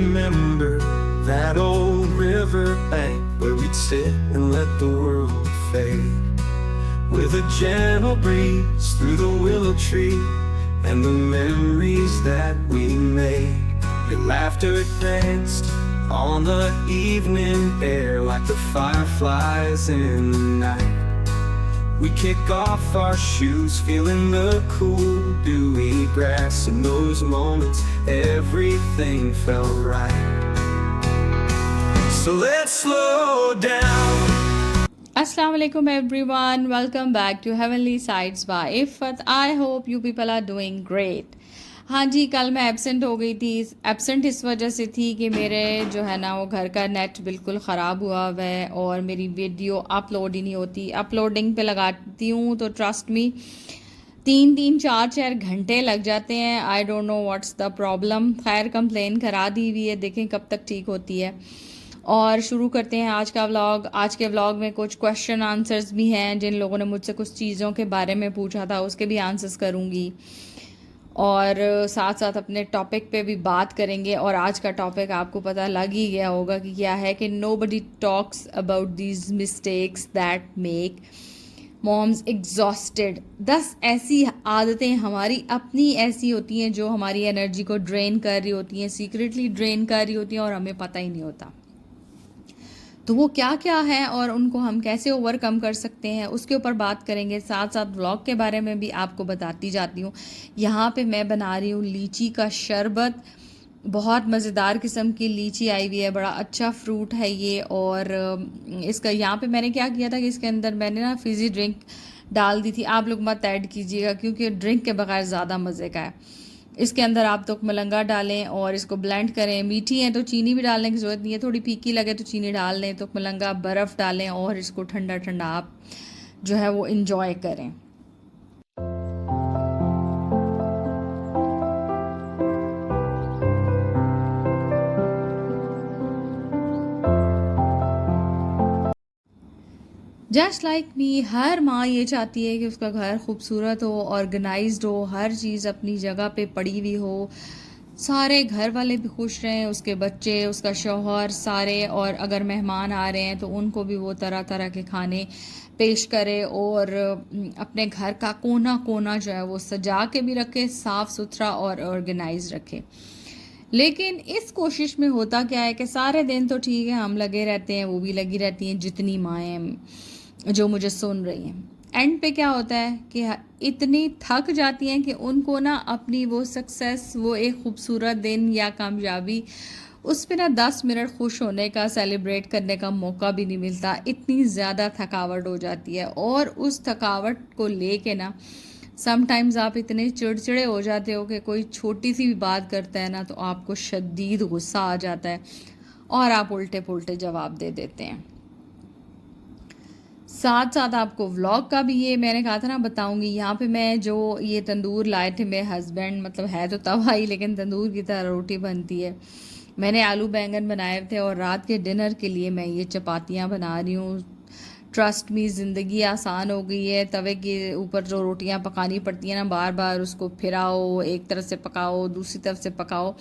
remember that old river bank where we'd sit and let the world fade, with a gentle breeze through the willow tree, and the memories that we made. Your laughter danced on the evening air like the fireflies in the night. We kick off our shoes, feeling the cool, dewy grass. In those moments, everything felt right. So let's slow down. Assalamu alaikum everyone, welcome back to Heavenly Sides by Iffat. I hope you people are doing great. हाँ जी, कल मैं absent हो गई थी। Absent इस वजह से थी कि मेरे जो है ना वो घर का नेट बिल्कुल ख़राब हुआ हुआ है और मेरी वीडियो अपलोड ही नहीं होती। अपलोडिंग पे लगाती हूँ तो ट्रस्ट मी 3-4 घंटे लग जाते हैं। I don't know what's the problem. खैर कंप्लेन करा दी हुई है, देखें कब तक ठीक होती है। और शुरू करते हैं आज का व्लॉग। आज के व्लॉग में कुछ क्वेश्चन आंसर्स भी हैं। जिन लोगों ने मुझसे कुछ चीज़ों के बारे में पूछा था उसके भी आंसर्स करूँगी और साथ साथ अपने टॉपिक पे भी बात करेंगे। और आज का टॉपिक आपको पता लग ही गया होगा कि क्या है, कि nobody talks about these mistakes that make moms exhausted. 10 ऐसी आदतें हमारी अपनी ऐसी होती हैं जो हमारी एनर्जी को ड्रेन कर रही होती हैं, सीक्रेटली ड्रेन कर रही होती हैं और हमें पता ही नहीं होता। तो वो क्या क्या है और उनको हम कैसे ओवरकम कर सकते हैं उसके ऊपर बात करेंगे। साथ साथ व्लॉग के बारे में भी आपको बताती जाती हूँ। यहाँ पे मैं बना रही हूँ लीची का शरबत। बहुत मज़ेदार किस्म की लीची आई हुई है, बड़ा अच्छा फ्रूट है ये। और इसका यहाँ पे मैंने क्या किया था कि इसके अंदर मैंने ना फिज़ी ड्रिंक डाल दी थी। आप लोग मत ऐड कीजिएगा क्योंकि ड्रिंक के बगैर ज़्यादा मज़े का है। इसके अंदर आप तो मलंगा डालें और इसको ब्लेंड करें। मीठी है तो चीनी भी डालने की ज़रूरत नहीं है, थोड़ी फीकी लगे तो चीनी डाल लें। तो मलंगा बर्फ़ डालें और इसको ठंडा ठंडा आप जो है वो इन्जॉय करें। जस्ट लाइक मी, हर माँ ये चाहती है कि उसका घर खूबसूरत हो, ऑर्गेनाइज्ड हो, हर चीज़ अपनी जगह पे पड़ी हुई हो, सारे घर वाले भी खुश रहें, उसके बच्चे, उसका शौहर, सारे। और अगर मेहमान आ रहे हैं तो उनको भी वो तरह तरह के खाने पेश करे और अपने घर का कोना कोना जो है वो सजा के भी रखे, साफ़ सुथरा और ऑर्गेनाइज रखे। लेकिन इस कोशिश में होता क्या है कि सारे दिन तो ठीक है हम लगे रहते हैं, वो भी लगी रहती हैं, जितनी माएँ जो मुझे सुन रही हैं। एंड पे क्या होता है कि इतनी थक जाती हैं कि उनको ना अपनी वो सक्सेस, वो एक खूबसूरत दिन या कामयाबी, उस पर ना 10 मिनट खुश होने का, सेलिब्रेट करने का मौका भी नहीं मिलता। इतनी ज़्यादा थकावट हो जाती है और उस थकावट को लेके ना समटाइम्स आप इतने चिड़चिड़े हो जाते हो कि कोई छोटी सी भी बात करता है ना तो आपको शदीद गुस्सा आ जाता है और आप उल्टे पुल्टे जवाब दे देते हैं। साथ साथ आपको व्लॉग का भी ये मैंने कहा था ना बताऊंगी। यहाँ पे मैं जो ये तंदूर लाए थे मेरे हस्बैंड, मतलब है तो तवा ही लेकिन तंदूर की तरह रोटी बनती है। मैंने आलू बैंगन बनाए थे और रात के डिनर के लिए मैं ये चपातियाँ बना रही हूँ। ट्रस्ट मी, ज़िंदगी आसान हो गई है। तवे के ऊपर जो रोटियां पकानी पड़ती हैं ना, बार बार उसको फिराओ, एक तरफ से पकाओ, दूसरी तरफ से पकाओ,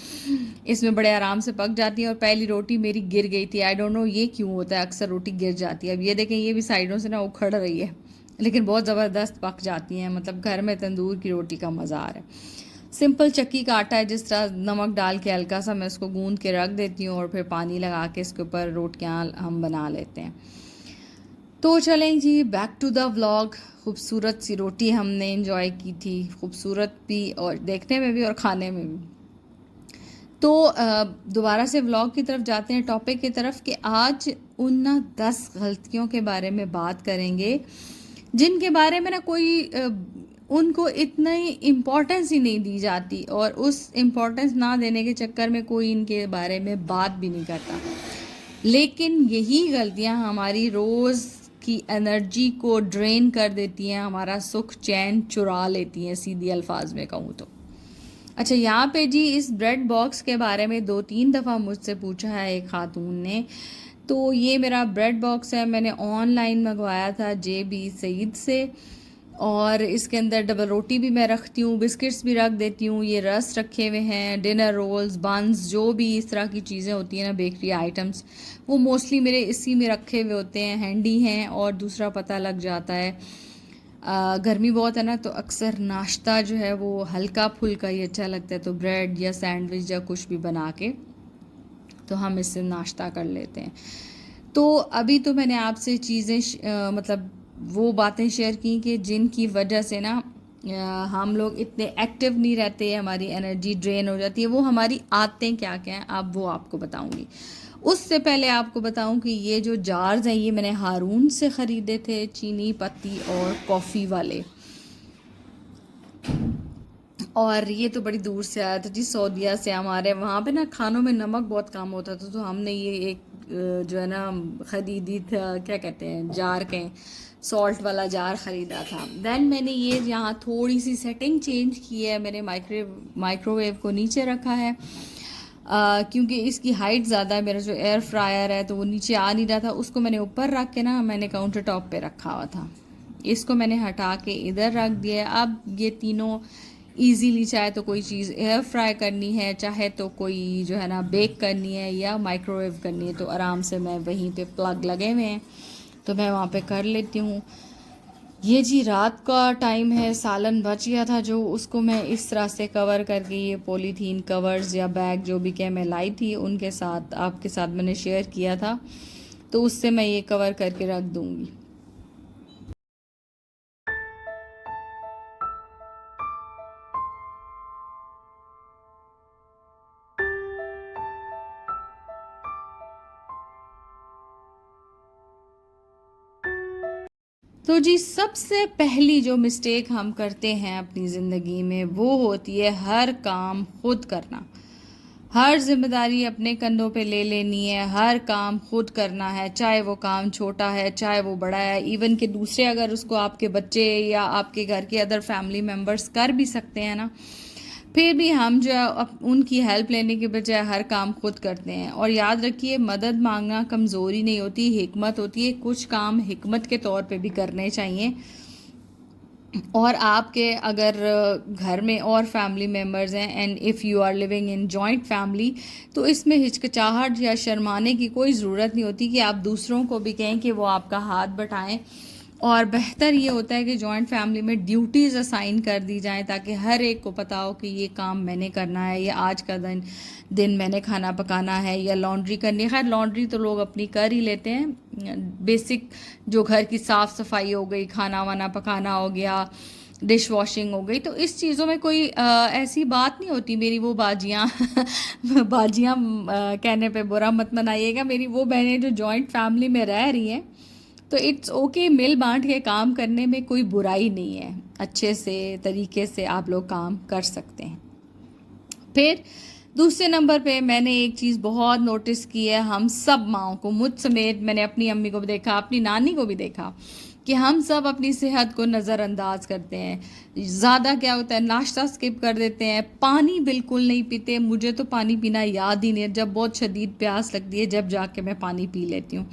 इसमें बड़े आराम से पक जाती हैं। और पहली रोटी मेरी गिर गई थी। आई डोंट नो ये क्यों होता है, अक्सर रोटी गिर जाती है। अब ये देखें, ये भी साइडों से ना उखड़ रही है लेकिन बहुत ज़बरदस्त पक जाती हैं। मतलब घर में तंदूर की रोटी का मज़ा आ रहा है। सिंपल चक्की का आटा है, जिस तरह नमक डाल के हल्का सा मैं उसको गूंद के रख देती हूँ और फिर पानी लगा के इसके ऊपर रोटियाँ हम बना लेते हैं। तो चलें जी, बैक टू द व्लॉग। खूबसूरत सी रोटी हमने एंजॉय की थी, खूबसूरत भी और देखने में भी और खाने में भी। तो दोबारा से व्लॉग की तरफ जाते हैं, टॉपिक की तरफ, कि आज उन 10 गलतियों के बारे में बात करेंगे जिनके बारे में ना कोई उनको इतनी इम्पोर्टेंस ही नहीं दी जाती और उस इम्पोर्टेंस ना देने के चक्कर में कोई इनके बारे में बात भी नहीं करता। लेकिन यही गलतियां हमारी रोज़ की एनर्जी को ड्रेन कर देती हैं, हमारा सुख चैन चुरा लेती हैं, सीधी अल्फाज में कहूँ तो। अच्छा, यहाँ पे जी इस ब्रेड बॉक्स के बारे में 2-3 दफ़ा मुझसे पूछा है एक खातून ने। तो ये मेरा ब्रेड बॉक्स है, मैंने ऑनलाइन मंगवाया था JB सईद से और इसके अंदर डबल रोटी भी मैं रखती हूँ, बिस्किट्स भी रख देती हूँ, ये रस्क रखे हुए हैं, डिनर रोल्स, बंस, जो भी इस तरह की चीज़ें होती हैं ना बेकरी आइटम्स, वो मोस्टली मेरे इसी में रखे हुए होते हैं, हैंडी हैं। और दूसरा पता लग जाता है गर्मी बहुत है ना, तो अक्सर नाश्ता जो है वो हल्का फुल्का ही अच्छा लगता है, तो ब्रेड या सैंडविच या कुछ भी बना के तो हम इससे नाश्ता कर लेते हैं। तो अभी तो मैंने आपसे चीज़ें मतलब वो बातें शेयर की कि जिनकी वजह से ना हम लोग इतने एक्टिव नहीं रहते, हमारी एनर्जी ड्रेन हो जाती है। वो हमारी आदतें क्या क्या हैं अब वो आपको बताऊंगी। उससे पहले आपको बताऊं कि ये जो जार्स हैं ये मैंने हारून से ख़रीदे थे, चीनी पत्ती और कॉफ़ी वाले। और ये तो बड़ी दूर से आया था जी, सऊदीया से। हमारे वहाँ पे ना खानों में नमक बहुत कम होता था, तो हमने ये एक जो है ना ख़रीदी था, क्या कहते हैं, जार के सॉल्ट वाला जार ख़रीदा था। देन मैंने ये यहाँ थोड़ी सी सेटिंग चेंज की है, मैंने माइक्रोवेव को नीचे रखा है क्योंकि इसकी हाइट ज़्यादा है। मेरा जो एयर फ्रायर है तो वो नीचे आ नहीं रहा था, उसको मैंने ऊपर रख के ना मैंने काउंटर टॉप पे रखा हुआ था। इसको मैंने हटा के इधर रख दिया। अब ये तीनों इजीली, चाहे तो कोई चीज़ एयर फ्राई करनी है, चाहे तो कोई जो है ना बेक करनी है या माइक्रोवेव करनी है, तो आराम से मैं वहीं पे प्लग लगे हुए हैं तो मैं वहाँ पे कर लेती हूँ। ये जी रात का टाइम है, सालन बच गया था जो, उसको मैं इस तरह से कवर करके, ये पॉलीथीन कवर्स या बैग जो भी क्या मैं लाई थी उनके साथ आपके साथ मैंने शेयर किया था, तो उससे मैं ये कवर करके रख दूँगी। तो जी सबसे पहली जो मिस्टेक हम करते हैं अपनी ज़िंदगी में वो होती है हर काम खुद करना। हर जिम्मेदारी अपने कंधों पे ले लेनी है, हर काम खुद करना है, चाहे वो काम छोटा है चाहे वो बड़ा है। इवन कि दूसरे अगर उसको आपके बच्चे या आपके घर के अदर फैमिली मेम्बर्स कर भी सकते हैं ना, फिर भी हम जो है उनकी हेल्प लेने के बजाय हर काम खुद करते हैं। और याद रखिए, मदद मांगना कमज़ोरी नहीं होती, हिकमत होती है। कुछ काम हिकमत के तौर पे भी करने चाहिए। और आपके अगर घर में और फैमिली मेम्बर्स हैं and if you are living in joint family, तो इसमें हिचकिचाहट या शर्माने की कोई ज़रूरत नहीं होती कि आप दूसरों को भी कहें कि वो आपका हाथ बटाएं। और बेहतर ये होता है कि जॉइंट फैमिली में ड्यूटीज़ असाइन कर दी जाएं ताकि हर एक को पता हो कि ये काम मैंने करना है, या आज का दिन मैंने खाना पकाना है या लॉन्ड्री करनी है। खैर लॉन्ड्री तो लोग अपनी कर ही लेते हैं, बेसिक जो घर की साफ़ सफाई हो गई, खाना वाना पकाना हो गया, डिश वॉशिंग हो गई, तो इस चीज़ों में कोई ऐसी बात नहीं होती। मेरी वो बाजियाँ बाजियाँ कहने पे बुरा मत मनाइएगा, मेरी वो बहनें जो जॉइंट फैमिली में रह रही हैं, तो इट्स ओके, मिल बांट के काम करने में कोई बुराई नहीं है, अच्छे से तरीके से आप लोग काम कर सकते हैं। फिर दूसरे नंबर पे मैंने एक चीज़ बहुत नोटिस की है, हम सब माओं को, मुझ समेत, मैंने अपनी अम्मी को भी देखा, अपनी नानी को भी देखा कि हम सब अपनी सेहत को नज़रअंदाज करते हैं। ज़्यादा क्या होता है, नाश्ता स्किप कर देते हैं, पानी बिल्कुल नहीं पीते। मुझे तो पानी पीना याद ही नहीं है, जब बहुत शदीद प्यास लगती है जब जाके मैं पानी पी लेती हूँ।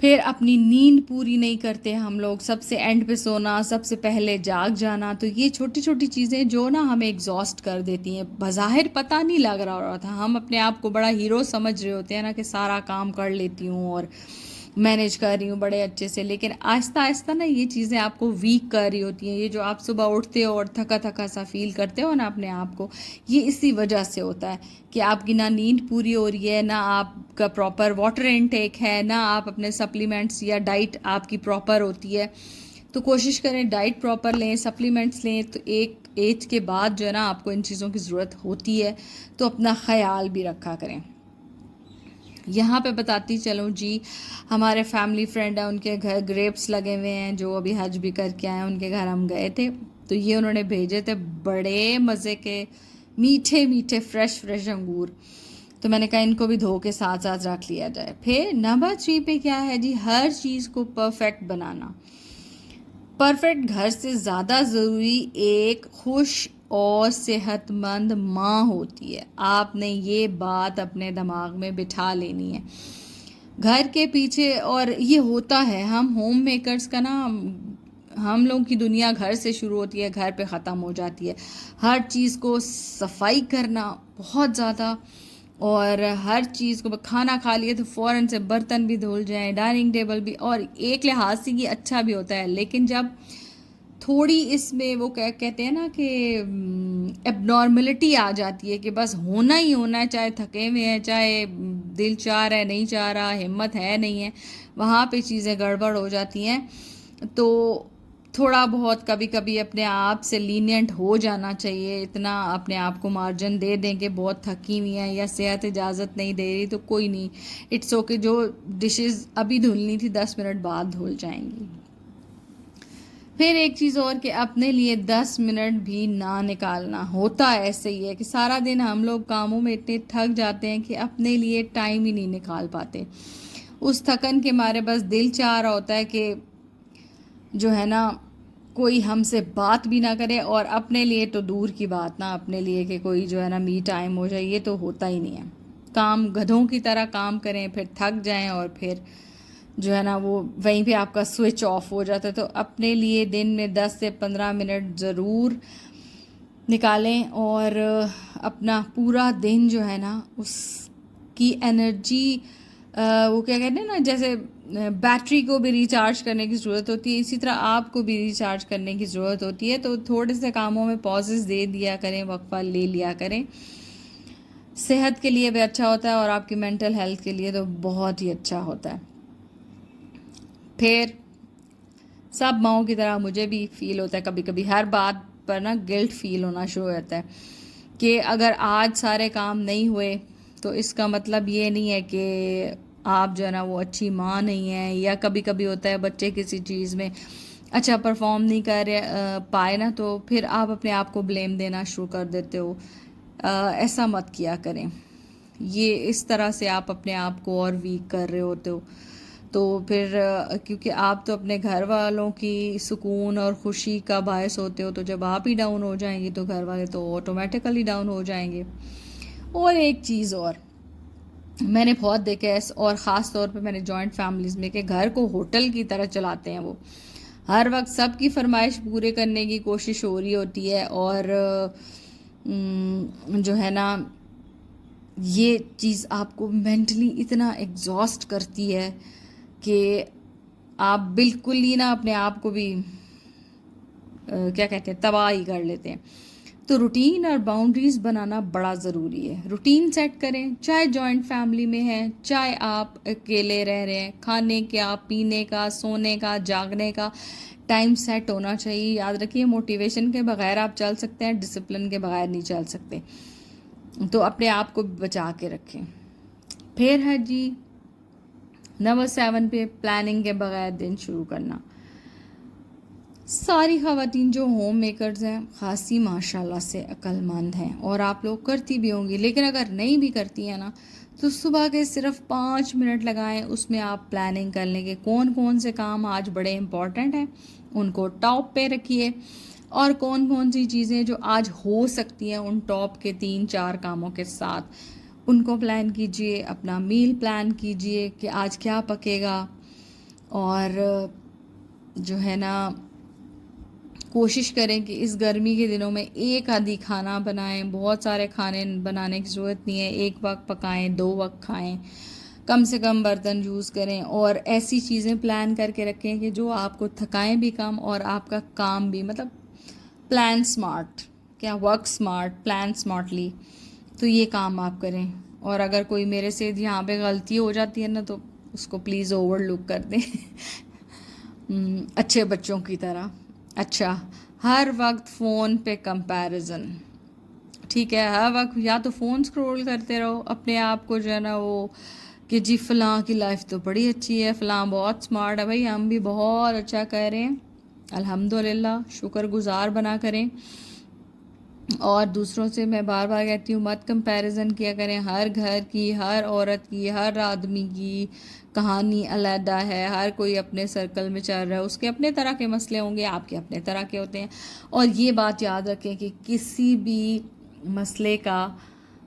फिर अपनी नींद पूरी नहीं करते हम लोग, सबसे एंड पे सोना, सबसे पहले जाग जाना। तो ये छोटी छोटी चीज़ें जो ना हमें एग्जॉस्ट कर देती हैं। बज़ाहिर पता नहीं लग रहा था, हम अपने आप को बड़ा हीरो समझ रहे होते हैं ना कि सारा काम कर लेती हूँ और मैनेज कर रही हूँ बड़े अच्छे से, लेकिन आहिस्ता आहिस्ता ना ये चीज़ें आपको वीक कर रही होती हैं। ये जो आप सुबह उठते हो और थका थका सा फील करते हो ना अपने आप को, ये इसी वजह से होता है कि आपकी ना नींद पूरी हो रही है, ना आपका प्रॉपर वाटर इनटेक है, ना आप अपने सप्लीमेंट्स या डाइट आपकी प्रॉपर होती है। तो कोशिश करें डाइट प्रॉपर लें, सप्लीमेंट्स लें। तो एक एज के बाद जो है ना आपको इन चीज़ों की ज़रूरत होती है, तो अपना ख्याल भी रखा करें। यहाँ पे बताती चलूँ जी, हमारे फैमिली फ्रेंड है, उनके घर ग्रेप्स लगे हुए हैं, जो अभी हज भी करके आए हैं, उनके घर हम गए थे, तो ये उन्होंने भेजे थे बड़े मज़े के मीठे मीठे फ्रेश अंगूर। तो मैंने कहा इनको भी धो के साथ साथ रख लिया जाए। फिर नंबर 3 पे क्या है जी, हर चीज़ को परफेक्ट बनाना। परफेक्ट घर से ज़्यादा ज़रूरी एक खुश और सेहतमंद माँ होती है। आपने ये बात अपने दिमाग में बिठा लेनी है घर के पीछे। और ये होता है, हम होम मेकर्स का ना, हम लोग की दुनिया घर से शुरू होती है, घर पे ख़त्म हो जाती है। हर चीज़ को सफाई करना बहुत ज़्यादा, और हर चीज़ को खाना खा लिए तो फ़ौरन से बर्तन भी धुल जाएं, डाइनिंग टेबल भी, और एक लिहाज से ये अच्छा भी होता है। लेकिन जब थोड़ी इसमें वो कहते हैं ना कि एबनॉर्मलिटी आ जाती है कि बस होना ही होना है, चाहे थके हुए हैं, चाहे दिल चाह रहा है नहीं चाह रहा, हिम्मत है नहीं है, वहाँ पे चीज़ें गड़बड़ हो जाती हैं। तो थोड़ा बहुत कभी कभी अपने आप से लीनियंट हो जाना चाहिए। इतना अपने आप को मार्जिन दे दें कि बहुत थकी हुई हैं या सेहत इजाज़त नहीं दे रही तो कोई नहीं, इट्स ओके, जो डिशेस अभी धुलनी थी 10 मिनट बाद धुल जाएंगी। फिर एक चीज़ और कि अपने लिए 10 मिनट भी ना निकालना। होता ऐसे ही है कि सारा दिन हम लोग कामों में इतने थक जाते हैं कि अपने लिए टाइम ही नहीं निकाल पाते। उस थकन के मारे बस दिल चाह रहा होता है कि जो है ना कोई हमसे बात भी ना करे, और अपने लिए तो दूर की बात ना, अपने लिए कि कोई जो है ना मी टाइम हो जाए, ये तो होता ही नहीं है। काम गधों की तरह काम करें, फिर थक जाएं और फिर जो है ना वो वहीं पे आपका स्विच ऑफ हो जाता है। तो अपने लिए दिन में 10 से 15 मिनट ज़रूर निकालें, और अपना पूरा दिन जो है ना उसकी एनर्जी, वो क्या कहते हैं ना, जैसे बैटरी को भी रिचार्ज करने की ज़रूरत होती है, इसी तरह आपको भी रिचार्ज करने की ज़रूरत होती है। तो थोड़े से कामों में पॉजेस दे दिया करें, वक्फा ले लिया करें। सेहत के लिए भी अच्छा होता है और आपकी मेंटल हेल्थ के लिए तो बहुत ही अच्छा होता है। फिर सब माओं की तरह मुझे भी फील होता है कभी कभी, हर बात पर ना गिल्ट फील होना शुरू हो जाता है कि अगर आज सारे काम नहीं हुए तो इसका मतलब ये नहीं है कि आप जो है ना वो अच्छी माँ नहीं है, या कभी कभी होता है बच्चे किसी चीज़ में अच्छा परफॉर्म नहीं कर पाए ना, तो फिर आप अपने आप को ब्लेम देना शुरू कर देते हो। ऐसा मत किया करें, ये इस तरह से आप अपने आप को और वीक कर रहे होते हो। तो फिर क्योंकि आप तो अपने घर वालों की सुकून और खुशी का बायस होते हो, तो जब आप ही डाउन हो जाएंगे तो घर वाले तो ऑटोमेटिकली डाउन हो जाएंगे। और एक चीज़ और मैंने बहुत देखा है, और ख़ास तौर पे मैंने जॉइंट फैमिलीज़ में, कि घर को होटल की तरह चलाते हैं वो। हर वक्त सबकी फरमाइश पूरे करने की कोशिश हो रही होती है, और जो है ना ये चीज़ आपको मेंटली इतना एग्जॉस्ट करती है कि आप बिल्कुल ही ना अपने आप को भी क्या कहते हैं तबाह ही कर लेते हैं। तो रूटीन और बाउंड्रीज बनाना बड़ा ज़रूरी है। रूटीन सेट करें, चाहे जॉइंट फैमिली में है, चाहे आप अकेले रह रहे हैं। खाने का, पीने का, सोने का, जागने का टाइम सेट होना चाहिए। याद रखिए, मोटिवेशन के बगैर आप चल सकते हैं, डिसिप्लिन के बगैर नहीं चल सकते। तो अपने आप को बचा के रखें। फिर है जी नंबर 7 पे, प्लानिंग के बगैर दिन शुरू करना। सारी ख़वातीन जो होम मेकर्स हैं खासी माशाल्लाह से अक्लमंद हैं, और आप लोग करती भी होंगी, लेकिन अगर नहीं भी करती हैं ना तो सुबह के सिर्फ 5 मिनट लगाएं, उसमें आप प्लानिंग कर लेंगे कौन कौन से काम आज बड़े इम्पॉर्टेंट हैं, उनको टॉप पे रखिए, और कौन कौन सी चीज़ें जो आज हो सकती हैं उन टॉप के 3-4 कामों के साथ उनको प्लान कीजिए। अपना मील प्लान कीजिए कि आज क्या पकेगा, और जो है ना कोशिश करें कि इस गर्मी के दिनों में एक आधी खाना बनाएं। बहुत सारे खाने बनाने की ज़रूरत नहीं है, एक वक्त पकाएं, 2 वक्त खाएं, कम से कम बर्तन यूज़ करें, और ऐसी चीज़ें प्लान करके रखें कि जो आपको थकाएं भी कम और आपका काम भी, मतलब प्लान स्मार्ट, क्या वर्क स्मार्ट, प्लान स्मार्टली। तो ये काम आप करें, और अगर कोई मेरे से यहाँ पे गलती हो जाती है ना तो उसको प्लीज़ ओवरलुक कर दें अच्छे बच्चों की तरह। अच्छा, हर वक्त फ़ोन पे कंपैरिजन, ठीक है, हर वक्त या तो फ़ोन स्क्रॉल करते रहो अपने आप को जो है ना वो कि जी फ़लाँ की लाइफ तो बड़ी अच्छी है, फ़लाँ बहुत स्मार्ट है। भाई हम भी बहुत अच्छा कर रहे हैं, अल्हम्दुलिल्लाह, शुक्रगुजार बना करें। और दूसरों से मैं बार बार कहती हूँ मत कंपैरिजन किया करें। हर घर की, हर औरत की, हर आदमी की कहानी अलहदा है, हर कोई अपने सर्कल में चल रहा है, उसके अपने तरह के मसले होंगे, आपके अपने तरह के होते हैं। और ये बात याद रखें कि किसी भी मसले का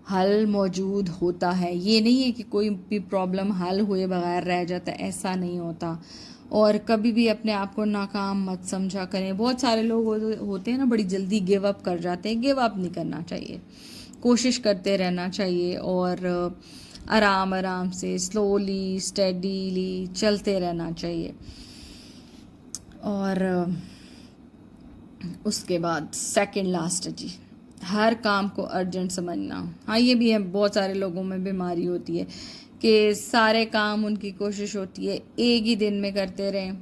हल मौजूद होता है, ये नहीं है कि कोई भी प्रॉब्लम हल हुए बगैर रह जाता है, ऐसा नहीं होता। और कभी भी अपने आप को नाकाम मत समझा करें। बहुत सारे लोग होते हैं ना, बड़ी जल्दी गिव अप कर जाते हैं। गिव अप नहीं करना चाहिए, कोशिश करते रहना चाहिए और आराम आराम से स्लोली स्टेडीली चलते रहना चाहिए। और उसके बाद सेकंड लास्ट है जी, हर काम को अर्जेंट समझना। हाँ, ये भी है, बहुत सारे लोगों में बीमारी होती है कि सारे काम उनकी कोशिश होती है एक ही दिन में करते रहें,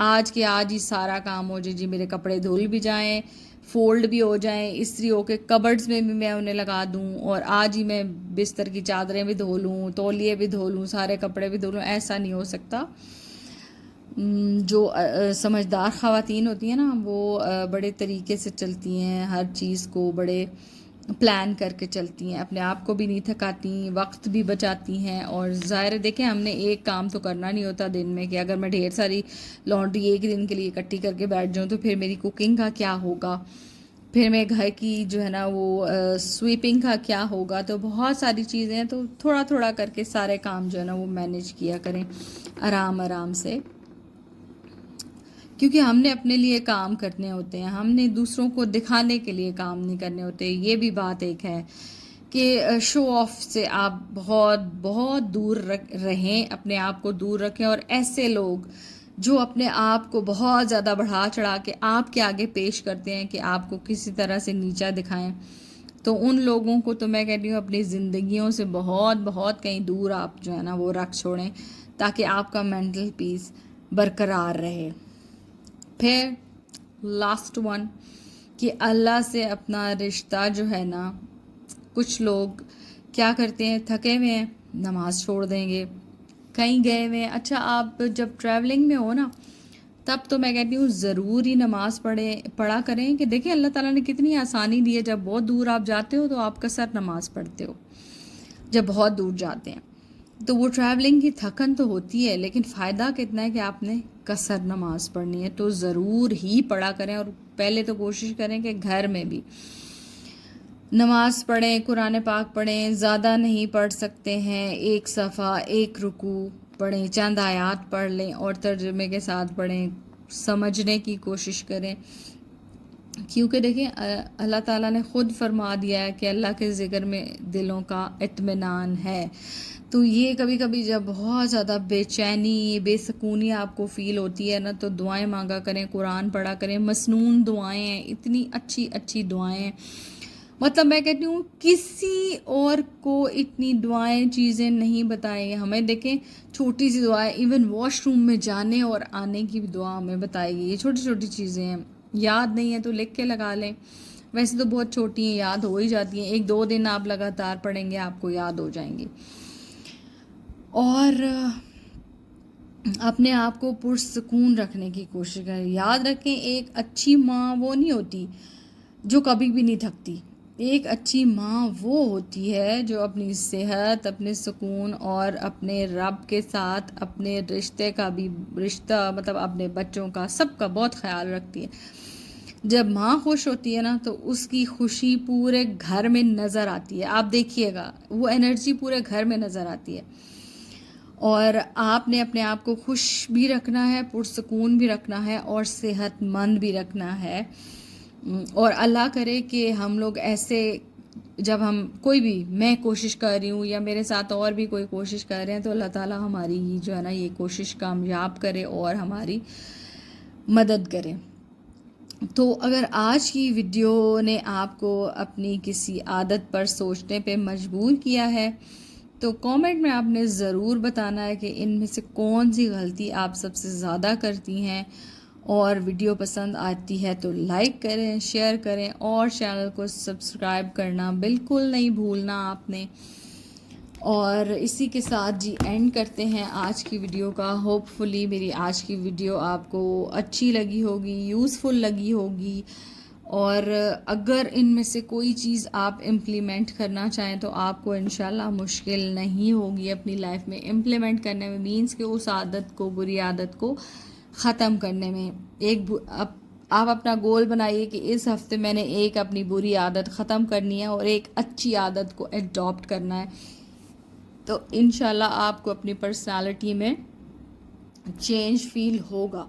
आज के आज ही सारा काम हो जाए जी, मेरे कपड़े धुल भी जाएं, फोल्ड भी हो जाएं, इस्त्री होके कबर्ड्स में भी मैं उन्हें लगा दूं, और आज ही मैं बिस्तर की चादरें भी धो लूँ, तौलिए भी धो लूँ, सारे कपड़े भी धो लूँ। ऐसा नहीं हो सकता। जो समझदार ख़वातीन होती हैं ना, वो बड़े तरीके से चलती हैं, हर चीज़ को बड़े प्लान करके चलती हैं, अपने आप को भी नहीं थकाती, वक्त भी बचाती हैं। और ज़ाहिर है, देखें, हमने एक काम तो करना नहीं होता दिन में, कि अगर मैं ढेर सारी लॉन्ड्री एक दिन के लिए इकट्ठी करके बैठ जाऊँ तो फिर मेरी कुकिंग का क्या होगा, फिर मेरे घर की जो है ना वो स्वीपिंग का क्या होगा। तो बहुत सारी चीज़ें हैं, तो थोड़ा थोड़ा करके सारे काम जो है ना वो मैनेज किया करें आराम आराम से, क्योंकि हमने अपने लिए काम करने होते हैं, हमने दूसरों को दिखाने के लिए काम नहीं करने होते। ये भी बात एक है कि शो ऑफ से आप बहुत बहुत दूर रहें, अपने आप को दूर रखें। और ऐसे लोग जो अपने आप को बहुत ज़्यादा बढ़ा चढ़ा के आपके आगे पेश करते हैं कि आपको किसी तरह से नीचा दिखाएं, तो उन लोगों को तो मैं कहती हूँ अपनी ज़िंदगियों से बहुत बहुत कहीं दूर आप जो है ना वो रख छोड़ें, ताकि आपका मेंटल पीस बरकरार रहे। फिर लास्ट वन, कि अल्लाह से अपना रिश्ता जो है ना, कुछ लोग क्या करते हैं, थके हुए हैं, नमाज छोड़ देंगे, कहीं गए हुए हैं। अच्छा, आप जब ट्रैवलिंग में हो ना, तब तो मैं कहती हूँ ज़रूर ही नमाज पढ़ा करें, कि देखिए अल्लाह ताला ने कितनी आसानी दी है। जब बहुत दूर आप जाते हो तो आप कसर नमाज पढ़ते हो, जब बहुत दूर जाते हैं तो वो ट्रैवलिंग की थकन तो होती है, लेकिन फ़ायदा कितना है कि आपने कसर नमाज पढ़नी है, तो ज़रूर ही पढ़ा करें। और पहले तो कोशिश करें कि घर में भी नमाज पढ़ें, कुरान पाक पढ़ें, ज़्यादा नहीं पढ़ सकते हैं, एक सफ़ा एक रुकू पढ़ें, चंद आयात पढ़ लें और तर्जुमे के साथ पढ़ें, समझने की कोशिश करें। क्योंकि देखिए अल्लाह ताला ने ख़ुद फरमा दिया है कि अल्लाह के ज़िक्र में दिलों का इत्मीनान है। तो ये कभी कभी जब बहुत ज़्यादा बेचैनी बेसकूनी आपको फ़ील होती है ना, तो दुआएं मांगा करें, कुरान पढ़ा करें। मसनून दुआएं हैं, इतनी अच्छी अच्छी दुआएं हैं, मतलब मैं कहती हूँ किसी और को इतनी दुआएं चीज़ें नहीं बताई हमें। देखें, छोटी सी दुआएं, इवन वॉशरूम में जाने और आने की भी दुआ हमें बताई गई। ये छोटी छोटी चीज़ें हैं, याद नहीं है तो लिख के लगा लें। वैसे तो बहुत छोटी हैं, याद हो ही जाती हैं, 1-2 दिन आप लगातार पढ़ेंगे आपको याद हो जाएंगी। और अपने आप को पुरसकून रखने की कोशिश करें। याद रखें, एक अच्छी माँ वो नहीं होती जो कभी भी नहीं थकती। एक अच्छी माँ वो होती है जो अपनी सेहत, अपने सुकून और अपने रब के साथ अपने रिश्ता मतलब अपने बच्चों का, सबका बहुत ख्याल रखती है। जब माँ खुश होती है ना, तो उसकी खुशी पूरे घर में नज़र आती है। आप देखिएगा, वो एनर्जी पूरे घर में नज़र आती है। और आपने अपने आप को खुश भी रखना है, पुरसकून भी रखना है और सेहतमंद भी रखना है। और अल्लाह करे कि हम लोग ऐसे, जब हम कोई भी, मैं कोशिश कर रही हूँ या मेरे साथ और भी कोई कोशिश कर रहे हैं, तो अल्लाह ताला हमारी जो है ना ये कोशिश कामयाब करे और हमारी मदद करे। तो अगर आज की वीडियो ने आपको अपनी किसी आदत पर सोचने पे मजबूर किया है, तो कमेंट में आपने ज़रूर बताना है कि इनमें से कौन सी गलती आप सबसे ज़्यादा करती हैं। और वीडियो पसंद आती है तो लाइक करें, शेयर करें और चैनल को सब्सक्राइब करना बिल्कुल नहीं भूलना आपने। और इसी के साथ जी एंड करते हैं आज की वीडियो का। होपफुली मेरी आज की वीडियो आपको अच्छी लगी होगी, यूज़फुल लगी होगी। और अगर इनमें से कोई चीज़ आप इम्प्लीमेंट करना चाहें तो आपको इंशाल्लाह मुश्किल नहीं होगी अपनी लाइफ में इम्प्लीमेंट करने में, मीन्स कि उस आदत को, बुरी आदत को ख़त्म करने में। आप अपना गोल बनाइए कि इस हफ्ते मैंने एक अपनी बुरी आदत ख़त्म करनी है और एक अच्छी आदत को एडॉप्ट करना है। तो इंशाल्लाह आपको अपनी पर्सनालिटी में चेंज फील होगा।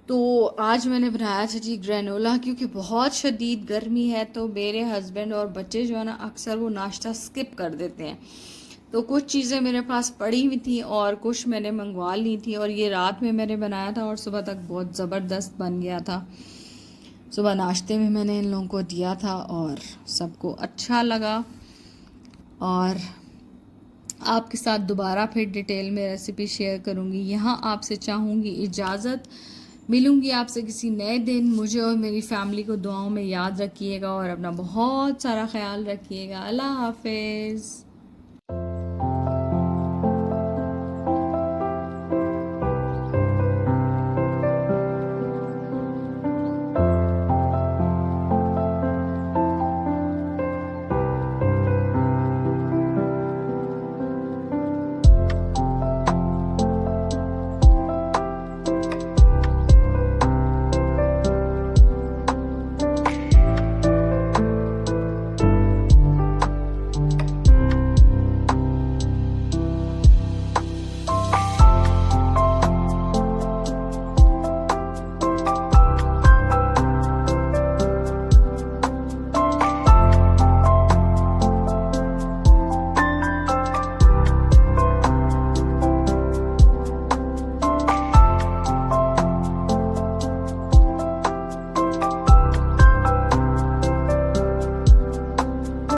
तो आज मैंने बनाया था जी ग्रेनोला, क्योंकि बहुत शदीद गर्मी है तो मेरे हस्बैंड और बच्चे जो है ना अक्सर वो नाश्ता स्किप कर देते हैं। तो कुछ चीज़ें मेरे पास पड़ी हुई थी और कुछ मैंने मंगवा ली थी, और ये रात में मैंने बनाया था और सुबह तक बहुत ज़बरदस्त बन गया था। सुबह नाश्ते में मैंने इन लोगों को दिया था और सबको अच्छा लगा। और आपके साथ दोबारा फिर डिटेल में रेसिपी शेयर करूँगी। यहाँ आपसे चाहूँगी इजाज़त, मिलूँगी आपसे किसी नए दिन। मुझे और मेरी फैमिली को दुआओं में याद रखिएगा और अपना बहुत सारा ख्याल रखिएगा। अल्लाह हाफिज़।